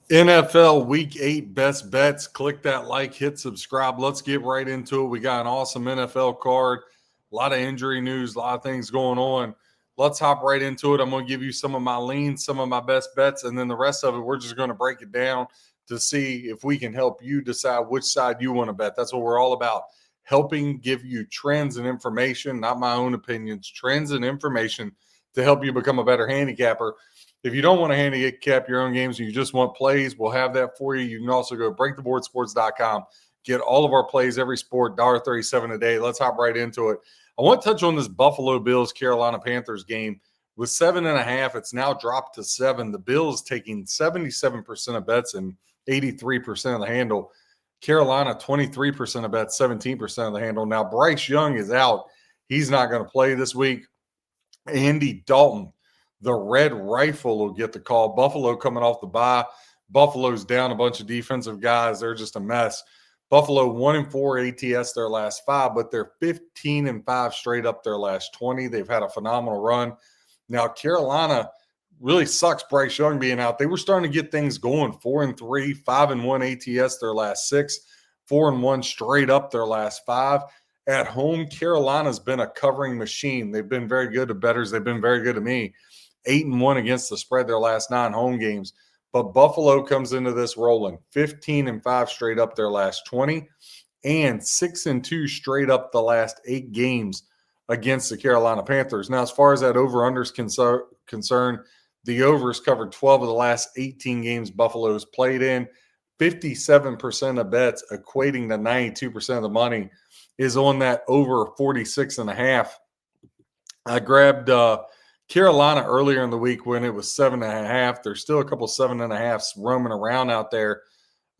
NFL Week 8 best bets. Click that like, hit subscribe. Let's get right into it. We got an awesome NFL card, a lot of injury news, a lot of things going on. Let's hop right into it. I'm going to give you some of my leans, some of my best bets, and then the rest of it, we're just going to break it down to see if we can help you decide which side you want to bet. That's what we're all about, helping give you trends and information, not my own opinions, trends and information to help you become a better handicapper. If you don't want to handicap your own games and you just want plays, we'll have that for you. You can also go to breaktheboardsports.com, get all of our plays, every sport, $1.37 a day. Let's hop right into it. I want to touch on this Buffalo Bills Carolina Panthers game. With 7.5, it's now dropped to 7. The Bills taking 77% of bets and 83% of the handle. Carolina, 23% of bets, 17% of the handle. Now, Bryce Young is out. He's not going to play this week. Andy Dalton, the Red Rifle, will get the call. Buffalo coming off the bye. Buffalo's down a bunch of defensive guys. They're just a mess. Buffalo 1-4 ATS their last 5, but they're 15-5 straight up their last 20. They've had a phenomenal run. Now, Carolina really sucks Bryce Young being out. They were starting to get things going. 4-3, 5-1 ATS their last 6, 4-1 straight up their last 5. At home, Carolina's been a covering machine. They've been very good to bettors. They've been very good to me. 8-1 against the spread their last 9 home games. But Buffalo comes into this rolling 15-5 straight up their last 20 and 6-2 straight up the last 8 games against the Carolina Panthers. Now, as far as that over-under is concerned, the overs covered 12 of the last 18 games Buffalo's played in. 57% of bets, equating to 92% of the money, is on that over 46.5. I grabbed Carolina earlier in the week when it was 7.5. There's still a couple 7.5s roaming around out there.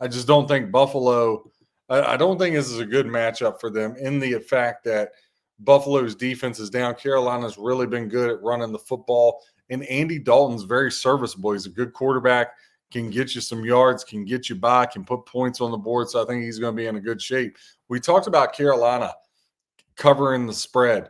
I just don't think Buffalo, I don't think this is a good matchup for them in the fact that Buffalo's defense is down. Carolina's really been good at running the football. And Andy Dalton's very serviceable. He's a good quarterback, can get you some yards, can get you by, can put points on the board. So I think he's going to be in a good shape. We talked about Carolina covering the spread.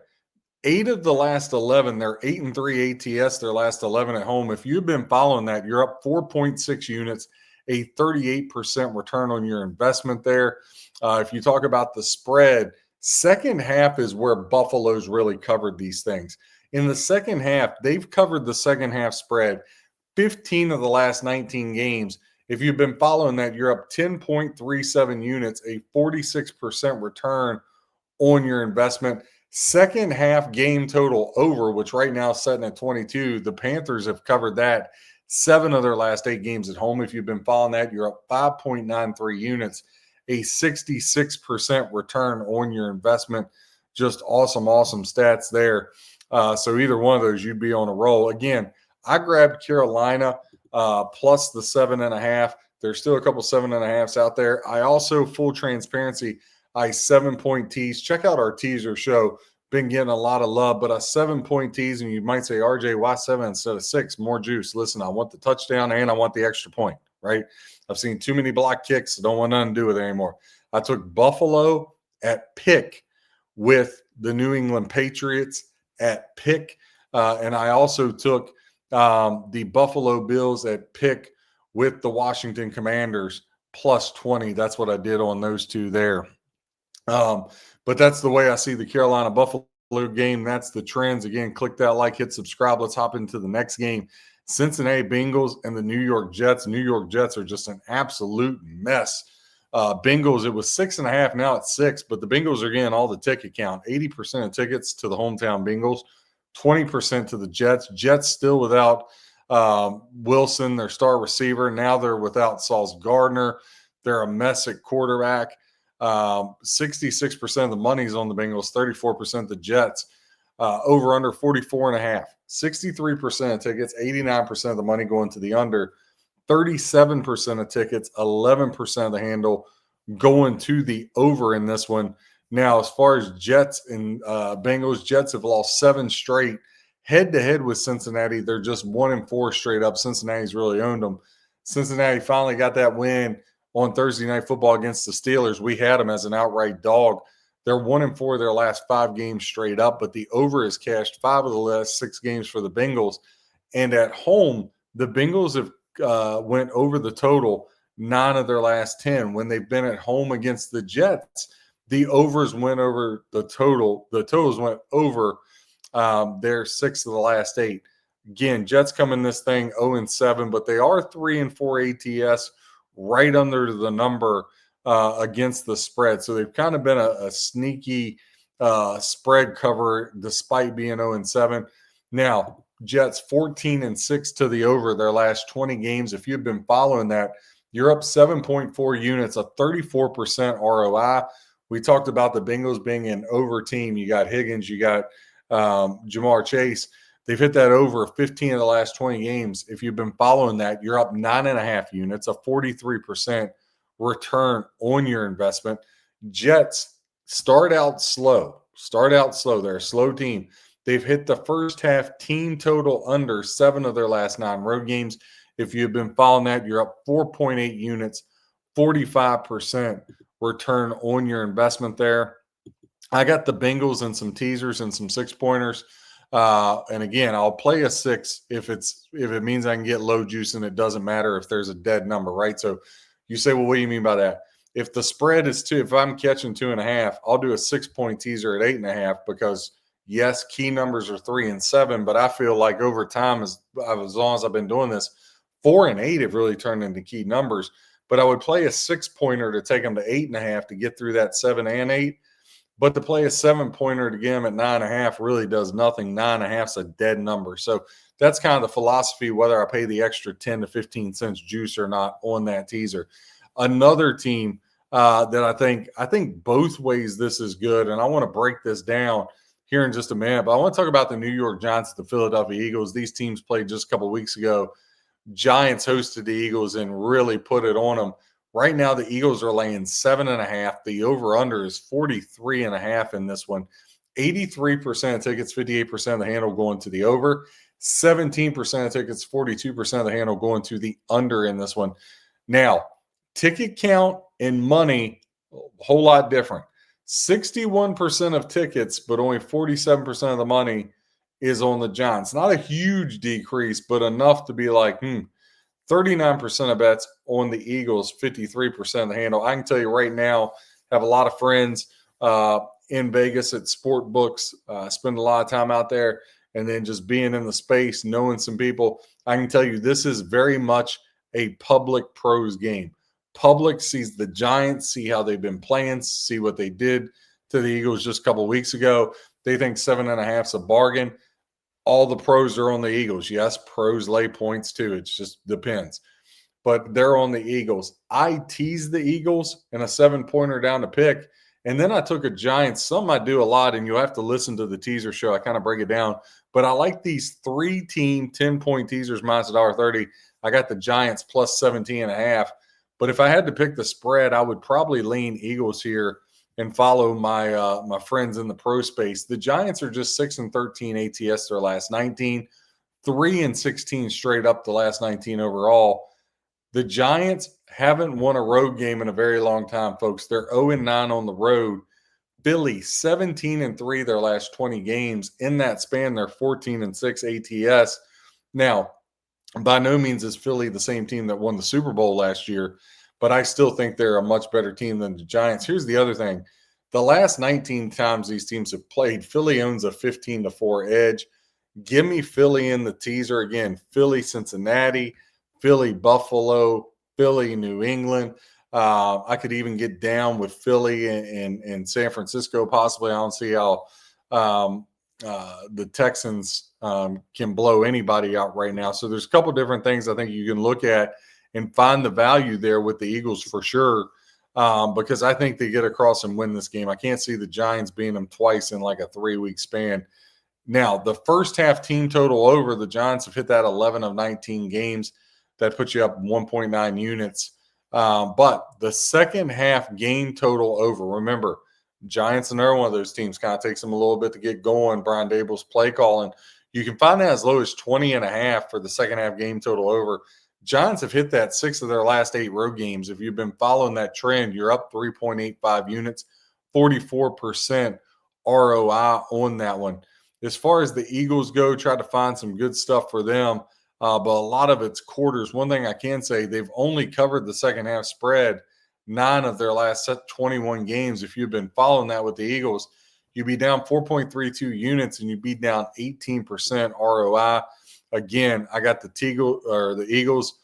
8 of the last 11, they're 8-3 ATS, their last 11 at home. If you've been following that, you're up 4.6 units, a 38% return on your investment there. If you talk about the spread, second half is where Buffalo's really covered these things. In the second half, they've covered the second half spread 15 of the last 19 games. If you've been following that, you're up 10.37 units, a 46% return on your investment. Second half game total over, which right now is sitting at 22. The Panthers have covered that 7 of their last 8 games at home. If you've been following that, you're up 5.93 units, a 66% return on your investment. Just awesome stats there. So either one of those, you'd be on a roll. Again, I grabbed Carolina plus the 7.5. There's still a couple 7.5s out there. I also, full transparency, I 7-point tease. Check out our teaser show. Been getting a lot of love, but a 7-point tease, and you might say, RJ, why 7 instead of 6? More juice. Listen, I want the touchdown and I want the extra point, right? I've seen too many block kicks. So don't want nothing to do with it anymore. I took Buffalo at pick with the New England Patriots at pick. And I also took the Buffalo Bills at pick with the Washington Commanders plus 20. That's what I did on those two there. But that's the way I see the Carolina Buffalo game. That's the trends. Again, click that like, hit subscribe. Let's hop into the next game. Cincinnati Bengals and the New York Jets. New York Jets are just an absolute mess. Bengals, it was 6.5. Now it's 6, but the Bengals are getting all the ticket count. 80% of tickets to the hometown Bengals, 20% to the Jets. Jets still without Wilson, their star receiver. Now they're without Sauce Gardner. They're a mess at quarterback. 66% of the money's on the Bengals, 34% the Jets. Over under 44.5. 63% of tickets, 89% of the money going to the under. 37% of tickets, 11% of the handle going to the over in this one. Now, as far as Jets and Bengals, Jets have lost 7 straight. Head-to-head with Cincinnati, they're just 1-4 straight up. Cincinnati's really owned them. Cincinnati finally got that win on Thursday Night Football against the Steelers. We had them as an outright dog. They're 1-4 their last 5 games straight up, but the over has cashed 5 of the last 6 games for the Bengals. And at home, the Bengals have went over the total 9 of their last 10. When they've been at home against the Jets, the overs went over the total. The totals went over their 6 of the last 8. Again, Jets come in this thing 0-7, but they are 3-4 ATS, right under the number against the spread. So they've kind of been a sneaky spread cover despite being 0-7. Now, Jets 14-6 to the over their last 20 games. If you've been following that, you're up 7.4 units, a 34% ROI. We talked about the Bengals being an over team. You got Higgins, you got Jamar Chase. They've hit that over 15 of the last 20 games. If you've been following that, you're up 9.5 units, a 43% return on your investment. Jets start out slow. They're a slow team. They've hit the first half team total under 7 of their last 9 road games. If you've been following that, you're up 4.8 units, 45% return on your investment there. I got the Bengals and some teasers and some 6-pointers. And again, I'll play a 6 if it means I can get low juice, and it doesn't matter if there's a dead number, right? So you say, well, what do you mean by that? If the spread is 2, if I'm catching 2.5, I'll do a 6-point teaser at 8.5 because yes, key numbers are 3 and 7, but I feel like over time, as long as I've been doing this, 4 and 8 have really turned into key numbers. But I would play a 6-pointer to take them to 8.5 to get through that 7 and 8. But to play a 7-pointer to get them at 9.5 really does nothing. 9.5 is a dead number. So that's kind of the philosophy, whether I pay the extra 10 to 15 cents juice or not on that teaser. Another team that I think both ways this is good, and I want to break this down here in just a minute, but I want to talk about the New York Giants, the Philadelphia Eagles. These teams played just a couple of weeks ago. Giants hosted the Eagles and really put it on them. Right now, the Eagles are laying 7.5. The over-under is 43.5 in this one. 83% of tickets, 58% of the handle going to the over. 17% of tickets, 42% of the handle going to the under in this one. Now, ticket count and money, a whole lot different. 61% of tickets, but only 47% of the money is on the Giants. Not a huge decrease, but enough to be like, 39% of bets on the Eagles, 53% of the handle. I can tell you right now, have a lot of friends in Vegas at sport books, spend a lot of time out there, and then just being in the space, knowing some people. I can tell you this is very much a public pros game. Public sees the Giants, see how they've been playing, see what they did to the Eagles just a couple of weeks ago. They think 7.5 is a bargain. All the pros are on the Eagles. Yes, pros lay points too. It just depends. But they're on the Eagles. I teased the Eagles in a 7-pointer down to pick. And then I took a Giants. Some I do a lot, and you'll have to listen to the teaser show. I kind of break it down. But I like these 3-team 10-point teasers minus $1.30. I got the Giants plus 17.5. But if I had to pick the spread, I would probably lean Eagles here and follow my my friends in the pro space. The Giants are just 6-13 ATS their last 19, 3-16 straight up the last 19 overall. The Giants haven't won a road game in a very long time, folks. They're 0-9 on the road. Philly 17-3 their last 20 games. In that span, they're 14-6 ATS. Now, by no means is Philly the same team that won the Super Bowl last year, but I still think they're a much better team than the Giants. Here's the other thing. The last 19 times these teams have played, Philly owns a 15-4 edge. Give me Philly in the teaser again. Philly, Cincinnati, Philly, Buffalo, Philly, New England. I could even get down with Philly and San Francisco possibly. I don't see how the Texans can blow anybody out right now. So there's a couple different things I think you can look at and find the value there with the Eagles for sure, because I think they get across and win this game. I can't see the Giants beating them twice in like a 3-week span. Now, the first half team total over, the Giants have hit that 11 of 19 games. That puts you up 1.9 units. But the second half game total over, remember, Giants, another one of those teams, kind of takes them a little bit to get going. Brian Dable's play calling. You can find that as low as 20.5 for the second half game total over. Giants have hit that 6 of their last 8 road games. If you've been following that trend, you're up 3.85 units, 44% ROI on that one. As far as the Eagles go, try to find some good stuff for them. but a lot of it's quarters. One thing I can say, they've only covered the second half spread 9 of their last 21 games. If you've been following that with the Eagles, you'd be down 4.32 units and you'd be down 18% ROI. Again, I got the Eagles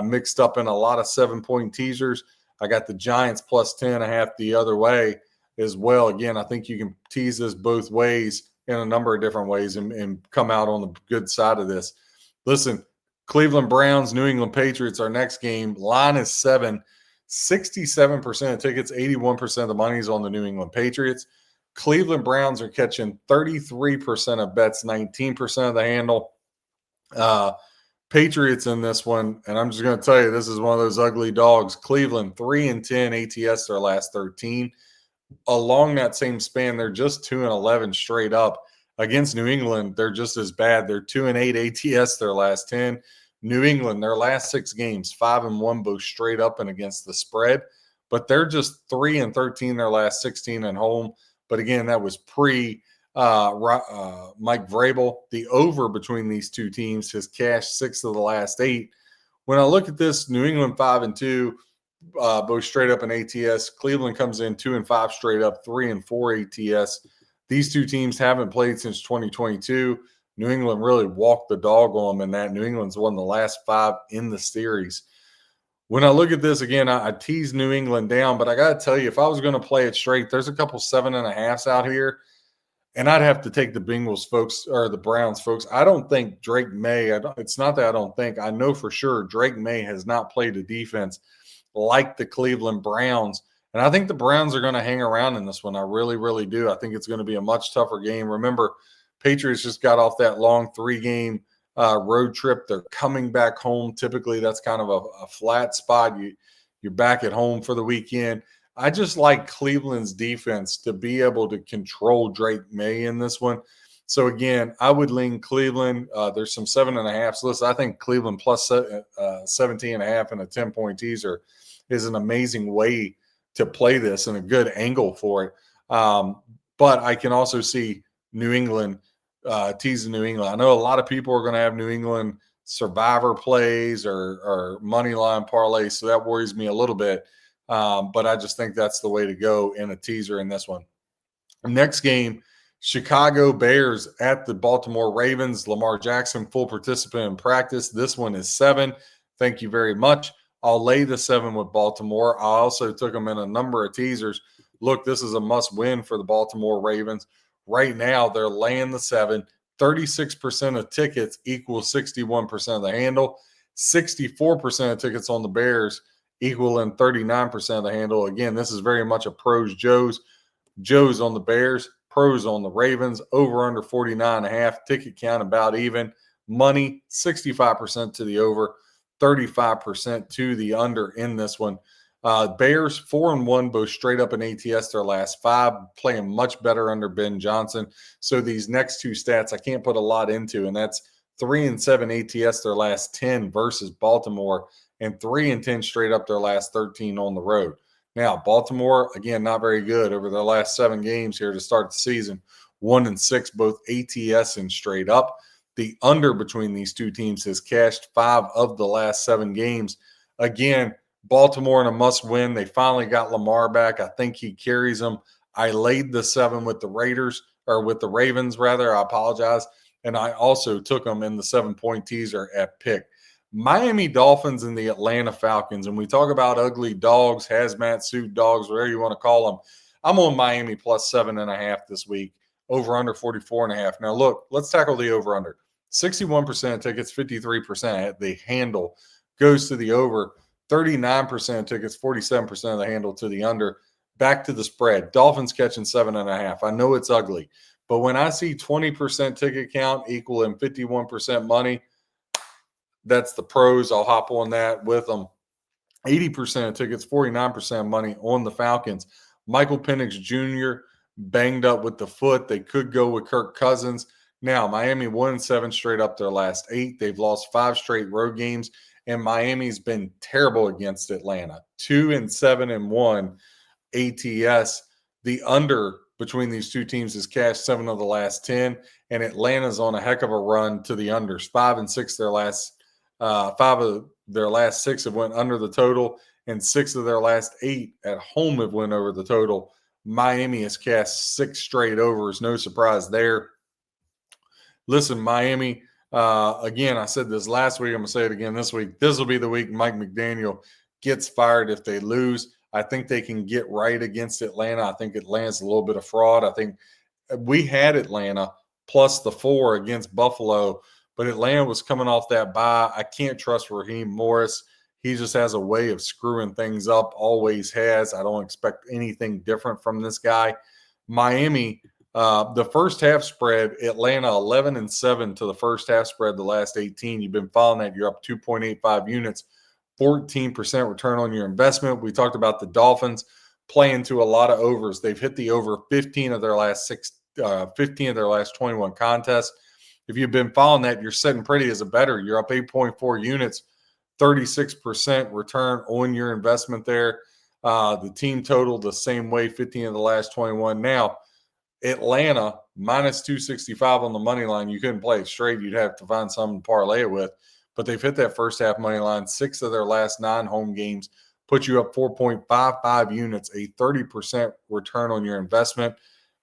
mixed up in a lot of 7-point teasers. I got the Giants plus 10.5 the other way as well. Again, I think you can tease this both ways in a number of different ways and come out on the good side of this. Listen, Cleveland Browns, New England Patriots, our next game. Line is 7. 67% of tickets, 81% of the money is on the New England Patriots. Cleveland Browns are catching 33% of bets, 19% of the handle. Patriots in this one, and I'm just going to tell you, this is one of those ugly dogs. Cleveland 3-10 ATS their last 13. Along that same span, they're just 2-11 straight up. Against New England, they're just as bad. They're 2-8 ATS their last 10. New England, their last 6 games, 5-1 both straight up and against the spread. But they're just 3-13 their last 16 at home. But again, that was pre Mike Vrabel. The over between these two teams has cashed 6 of the last 8. When I look at this, New England 5-2, both straight up in ATS. Cleveland comes in 2-5 straight up, 3-4 ATS. These two teams haven't played since 2022. New England really walked the dog on them in that. New England's won the last 5 in the series. When I look at this again, I tease New England down, but I got to tell you, if I was going to play it straight, there's a couple 7.5s out here, and I'd have to take the Bengals folks or the Browns folks. I don't think Drake May, it's not that I don't think, I know for sure Drake May has not played a defense like the Cleveland Browns. And I think the Browns are going to hang around in this one. I really, really do. I think it's going to be a much tougher game. Remember, Patriots just got off that long 3-game road trip. They're coming back home. Typically, that's kind of a flat spot. You're back at home for the weekend. I just like Cleveland's defense to be able to control Drake May in this one. So, again, I would lean Cleveland. There's some 7.5s. Listen, I think Cleveland plus 17.5 and a 10-point teaser is an amazing way to play this and a good angle for it. But I can also see New England teasing New England. I know a lot of people are going to have New England survivor plays or money line parlays, so that worries me a little bit. But I just think that's the way to go in a teaser in this one. Next game, Chicago Bears at the Baltimore Ravens. Lamar Jackson, full participant in practice. This one is 7. Thank you very much. I'll lay the 7 with Baltimore. I also took them in a number of teasers. Look, this is a must win for the Baltimore Ravens. Right now, they're laying the 7. 36% of tickets equals 61% of the handle. 64% of tickets on the Bears equaling 39% of the handle. Again, this is very much a pros Joe's. Joe's on the Bears, pros on the Ravens, over under 49.5. Ticket count about even. Money, 65% to the over, 35% to the under in this one. Bears 4-1, both straight up in ATS their last 5, playing much better under Ben Johnson. So these next 2 stats I can't put a lot into, and that's 3-7 ATS their last 10 versus Baltimore, and 3-10 straight up their last 13 on the road. Now, Baltimore, again, not very good over their last 7 games here to start the season. 1-6, both ATS and straight up. The under between these two teams has cashed 5 of the last 7 games. Again, Baltimore in a must win. They finally got Lamar back. I think he carries them. I laid the 7 with the Ravens, rather. I apologize. And I also took them in the 7-point teaser at pick. Miami Dolphins and the Atlanta Falcons. And we talk about ugly dogs, hazmat suit dogs, whatever you want to call them. I'm on Miami plus 7.5 this week, over under 44.5. Now, look, let's tackle the over under. 61% of tickets, 53% the handle goes to the over. 39% of tickets, 47% of the handle to the under. Back to the spread. Dolphins catching 7.5. I know it's ugly, but when I see 20% ticket count equaling 51% money, that's the pros. I'll hop on that with them. 80% of tickets, 49% money on the Falcons. Michael Penix Jr. banged up with the foot. They could go with Kirk Cousins. Now, Miami 1-7 straight up their last 8. They've lost 5 straight road games, and Miami's been terrible against Atlanta. 2-7-1 ATS. The under between these two teams has cashed 7 of the last 10, and Atlanta's on a heck of a run to the unders. 5-6 their last 5 of their last 6 have went under the total, and 6 of their last 8 at home have went over the total. Miami has cast 6 straight overs. No surprise there. Listen, Miami, again, I said this last week. I'm going to say it again this week. This will be the week Mike McDaniel gets fired if they lose. I think they can get right against Atlanta. I think Atlanta's a little bit of fraud. I think we had Atlanta plus the 4 against Buffalo, but Atlanta was coming off that bye. I can't trust Raheem Morris. He just has a way of screwing things up, always has. I don't expect anything different from this guy. Miami, the first half spread, Atlanta 11-7 to the first half spread the last 18. You've been following that. You're up 2.85 units, 14% return on your investment. We talked about the Dolphins playing to a lot of overs. They've hit the over 15 of their last 21 contests. If you've been following that, you're sitting pretty as a bettor. You're up 8.4 units, 36% return on your investment there. The team total the same way, 15 of the last 21. Now, Atlanta minus 265 on the money line. You couldn't play it straight. You'd have to find something to parlay it with. But they've hit that first half money line. 6 of their last 9 home games put you up 4.55 units, a 30% return on your investment.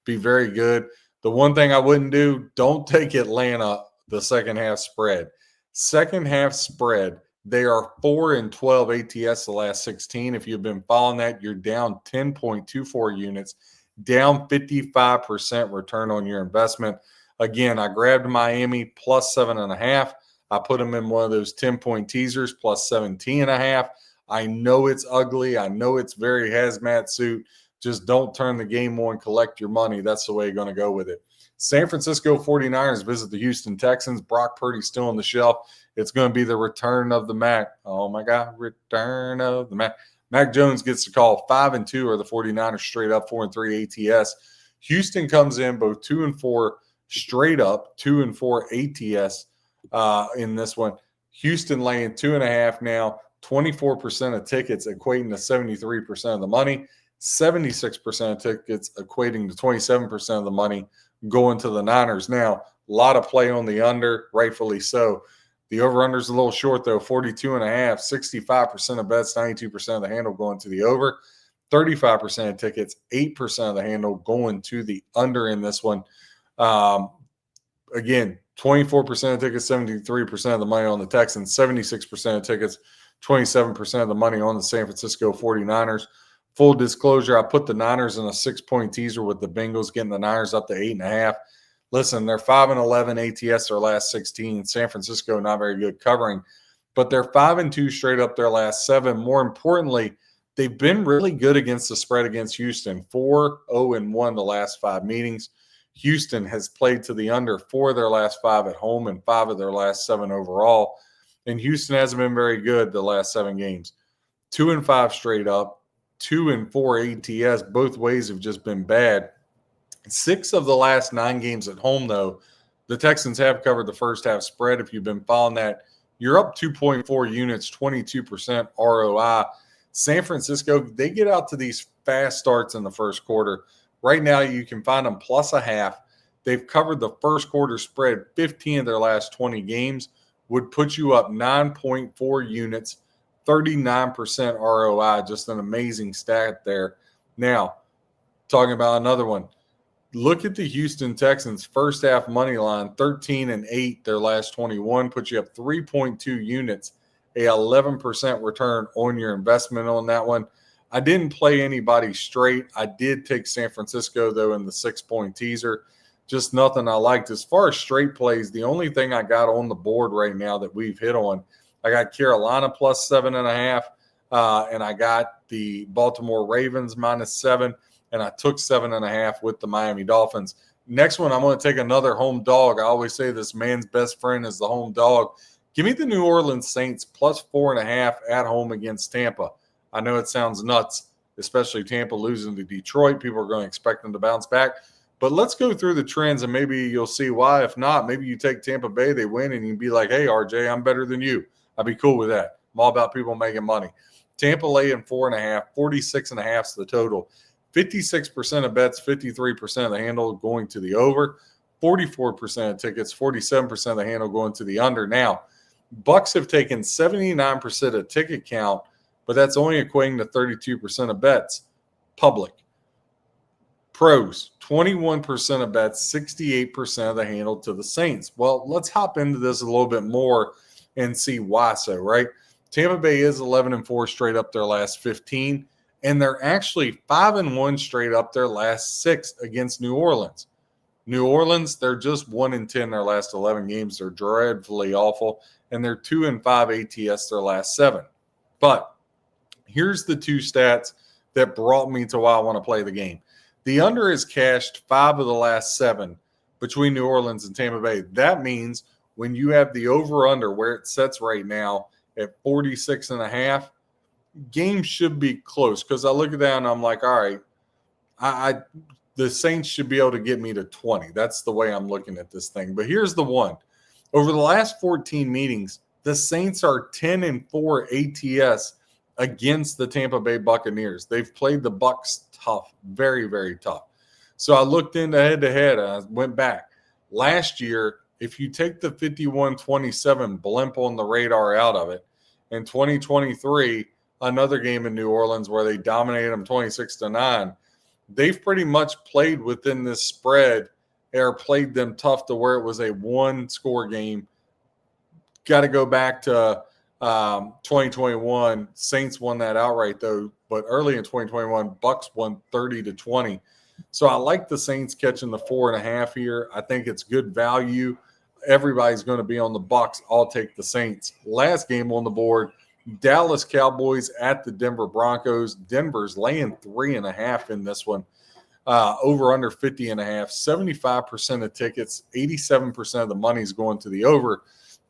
Be very good. The one thing I wouldn't do, don't take Atlanta the second half spread. Second half spread, they are 4-12 ATS the last 16. If you've been following that, you're down 10.24 units, down 55% return on your investment. Again, I grabbed Miami plus 7.5. I put them in one of those 10-point teasers plus 17.5. I know it's ugly. I know it's very hazmat suit. Just don't turn the game on, collect your money. That's the way you're going to go with it. San Francisco 49ers visit the Houston Texans. Brock Purdy still on the shelf. It's going to be the return of the Mac. Oh, my God, return of the Mac. Mac Jones gets the call. 5-2 are the 49ers straight up, 4-3 ATS. Houston comes in both 2-4 straight up, 2-4 ATS in this one. Houston laying 2.5 now, 24% of tickets equating to 73% of the money. 76% of tickets equating to 27% of the money going to the Niners. Now, a lot of play on the under, rightfully so. The over-under is a little short, though, 42.5, 65% of bets, 92% of the handle going to the over, 35% of tickets, 8% of the handle going to the under in this one. Again, 24% of tickets, 73% of the money on the Texans, 76% of tickets, 27% of the money on the San Francisco 49ers. Full disclosure, I put the Niners in a 6-point teaser with the Bengals, getting the Niners up to 8.5. Listen, they're 5-11 ATS their last 16. San Francisco, not very good covering. But they're 5-2 straight up their last 7. More importantly, they've been really good against the spread against Houston. 4-0-1 the last 5 meetings. Houston has played to the under 4 of their last 5 at home and 5 of their last 7 overall. And Houston hasn't been very good the last 7 games. 2-5 straight up. 2-4 ATS. Both ways have just been bad. 6 of the last 9 games at home, though, the Texans have covered the first half spread. If you've been following that, you're up 2.4 units, 22% ROI. San Francisco, they get out to these fast starts in the first quarter. Right now, you can find them plus a half. They've covered the first quarter spread 15 of their last 20 games, would put you up 9.4 units, 39% ROI, just an amazing stat there. Now, talking about another one, look at the Houston Texans first half money line, 13-8 their last 21, put you up 3.2 units, a 11% return on your investment on that one. I didn't play anybody straight. I did take San Francisco, though, in the 6-point teaser. Just nothing I liked. As far as straight plays, the only thing I got on the board right now that we've hit on, I got Carolina plus 7.5, and I got the Baltimore Ravens minus 7, and I took 7.5 with the Miami Dolphins. Next one, I'm going to take another home dog. I always say this man's best friend is the home dog. Give me the New Orleans Saints plus 4.5 at home against Tampa. I know it sounds nuts, especially Tampa losing to Detroit. People are going to expect them to bounce back. But let's go through the trends, and maybe you'll see why. If not, maybe you take Tampa Bay, they win, and you'd be like, hey, RJ, I'm better than you. I'd be cool with that. I'm all about people making money. Tampa laying 4.5, 46.5 is the total. 56% of bets, 53% of the handle going to the over, 44% of tickets, 47% of the handle going to the under. Now, Bucks have taken 79% of ticket count, but that's only equating to 32% of bets. Public. Pros, 21% of bets, 68% of the handle to the Saints. Well, let's hop into this a little bit more and see why so, right? Tampa Bay is 11-4 straight up their last 15, and they're actually 5-1 straight up their last 6 against New Orleans. New Orleans, they're just 1-10 their last 11 games. They're dreadfully awful, and they're 2-5 ATS their last 7. But here's the 2 stats that brought me to why I want to play the game. The under is cashed 5 of the last 7 between New Orleans and Tampa Bay. That means when you have the over-under where it sets right now at 46.5, games should be close, because I look at that and I'm like, all right, the Saints should be able to get me to 20. That's the way I'm looking at this thing. But here's the one. Over the last 14 meetings, the Saints are 10-4 ATS against the Tampa Bay Buccaneers. They've played the Bucs tough, very, very tough. So I looked into head-to-head, and I went back. Last year, if you take the 51-27 blimp on the radar out of it, in 2023, another game in New Orleans where they dominated them 26-9, they've pretty much played within this spread or played them tough to where it was a 1-score game. Got to go back to 2021. Saints won that outright, though, but early in 2021, Bucks won 30-20. So I like the Saints catching the 4.5 here. I think it's good value. Everybody's going to be on the Bucks. I'll take the Saints. Last game on the board, Dallas Cowboys at the Denver Broncos. Denver's laying 3.5 in this one. Over under 50.5. 75% of tickets, 87% of the money's going to the over.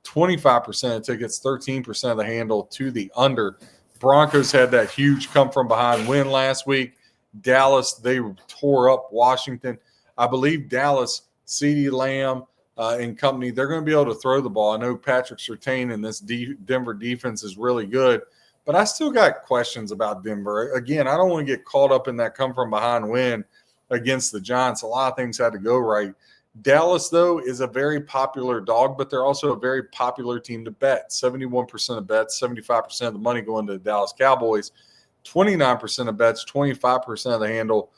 25% of tickets, 13% of the handle to the under. Broncos had that huge come from behind win last week. Dallas, they tore up Washington. I believe Dallas, CeeDee Lamb and company, they're going to be able to throw the ball. I know Patrick Surtain and this Denver defense is really good, but I still got questions about Denver. Again, I don't want to get caught up in that come from behind win against the Giants. A lot of things had to go right. Dallas, though, is a very popular dog, but they're also a very popular team to bet. 71% of bets, 75% of the money going to the Dallas Cowboys, 29% of bets, 25% of the handle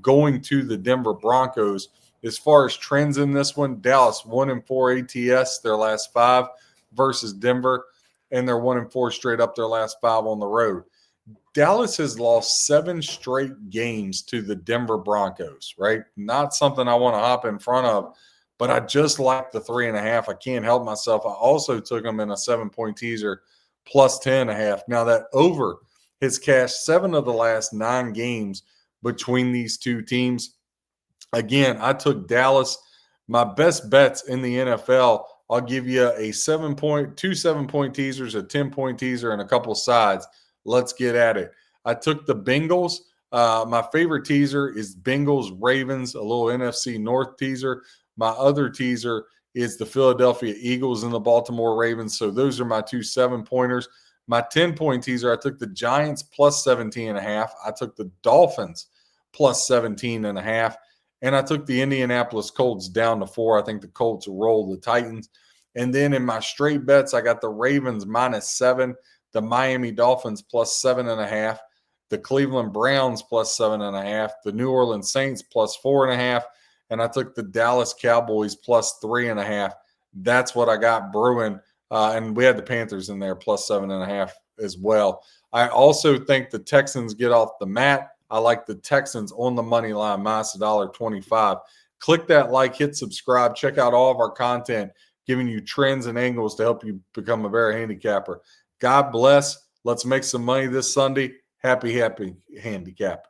going to the Denver Broncos. As far as trends in this one, Dallas 1-4 ATS their last 5 versus Denver, and they're 1-4 straight up their last 5 on the road. Dallas has lost 7 straight games to the Denver Broncos, right? Not something I want to hop in front of, but I just like the 3.5. I can't help myself. I also took them in a 7-point teaser plus 10.5. Now that over has cashed 7 of the last 9 games between these two teams. Again, I took Dallas. My best bets in the NFL, I'll give you a 7-point, 2 7-point teasers, a 10-point teaser, and a couple sides. Let's get at it. I took the Bengals. My favorite teaser is Bengals Ravens, a little NFC North teaser. My other teaser is the Philadelphia Eagles and the Baltimore Ravens. So those are my 2 7-pointers. My 10-point teaser, I took the Giants plus 17.5. I took the Dolphins plus 17.5. And I took the Indianapolis Colts down to 4. I think the Colts roll the Titans. And then in my straight bets, I got the Ravens minus 7. The Miami Dolphins plus 7.5, the Cleveland Browns plus 7.5, the New Orleans Saints plus 4.5, and I took the Dallas Cowboys plus 3.5. That's what I got brewing, and we had the Panthers in there plus 7.5 as well. I also think the Texans get off the mat. I like the Texans on the money line minus $1.25. Click that like, hit subscribe, check out all of our content, giving you trends and angles to help you become a better handicapper. God bless. Let's make some money this Sunday. Happy handicap.